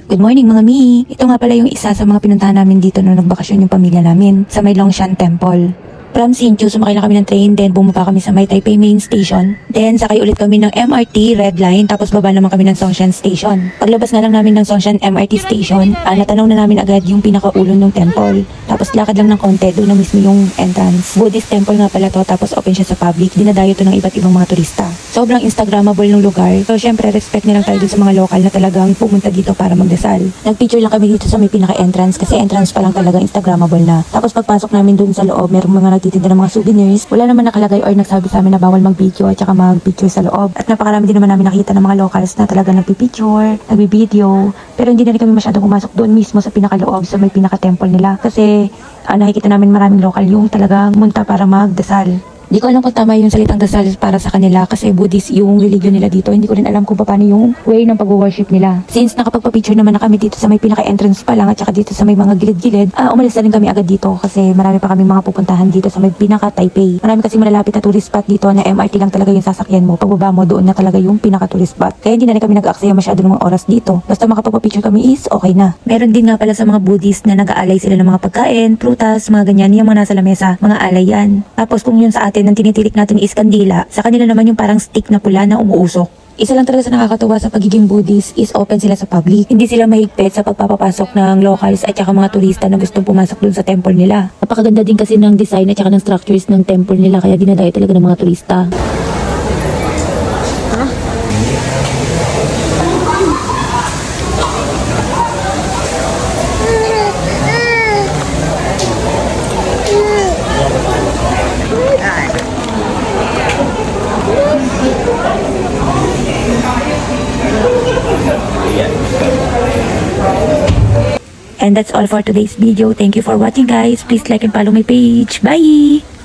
Good morning mga mi! Ito nga pala yung isa sa mga pinuntahan namin dito nung nagbakasyon yung pamilya namin sa may Longshan Temple. From Hsinchu, sumakay lang kami ng train, then bumaba kami sa may Taipei Main Station. Then sakay ulit kami ng MRT Red Line, tapos baba naman kami ng Songshan Station. Paglabas nga lang namin ng Songshan MRT Station, natanaw na namin agad yung pinakaulo ng temple. Tapos lakad lang ng konti, doon na mismo yung entrance. Buddhist temple nga pala to, tapos open siya sa public. Dinadayo to ng iba't ibang mga turista. Sobrang Instagrammable ng lugar. So syempre respect nilang tayo dun sa mga local na talagang pumunta dito para magdasal. Nagpicture lang kami dito sa may pinaka-entrance kasi entrance pa lang talaga Instagrammable na. Tapos pagpasok namin dun sa loob, merong mga nagtitinda ng mga souvenirs. Wala naman nakalagay or nagsabi sa amin na bawal mag-video at saka mag-picture sa loob. At napakarami din naman namin nakita ng mga locals na talaga nagpipicture, nagbi-video. Pero hindi na rin kami masyadong pumasok doon mismo sa pinaka-loob, sa may pinaka-temple nila. Kasi nakikita namin maraming local yung talagang munta para magdasal. Di ko alam kung tama yung salitang dasal para sa kanila kasi Buddhist yung religion nila dito. Hindi ko rin alam kung paano yung way ng pag-worship nila. Since nakapagpa-picture naman na kami dito sa may pinaka-entrance pa lang at saka dito sa may mga gilid-gilid, umalis na rin kami agad dito kasi marami pa kami mga pupuntahan dito sa may pinaka-Taipei. Marami kasi malalapit na tourist spot dito na MRT lang talaga yung sasakyan mo. Pagbaba mo doon na talaga yung pinaka-tourist spot. Kaya hindi na rin kami nag-aaksaya masyado ng mga oras dito. Basta makapagpa-picture kami is okay na. Meron din nga pala sa mga Buddhist na nag-aalay sila ng mga pagkain, prutas, mga ganyan, yung mga nasa lamesa, mga alay yan. Tapos kung yun sa atin, ang tinitirik natin is kandila, sa kanila naman yung parang stick na pula na umuusok. Isa lang talaga sa nakakatuwa sa pagiging Buddhist is open sila sa public. Hindi sila mahigpit sa pagpapapasok ng locals at saka mga turista na gustong pumasok dun sa temple nila. Napakaganda din kasi ng design at saka ng structures ng temple nila kaya dinadayo talaga ng mga turista. And that's all for today's video. Thank you for watching guys. Please like and follow my page. Bye!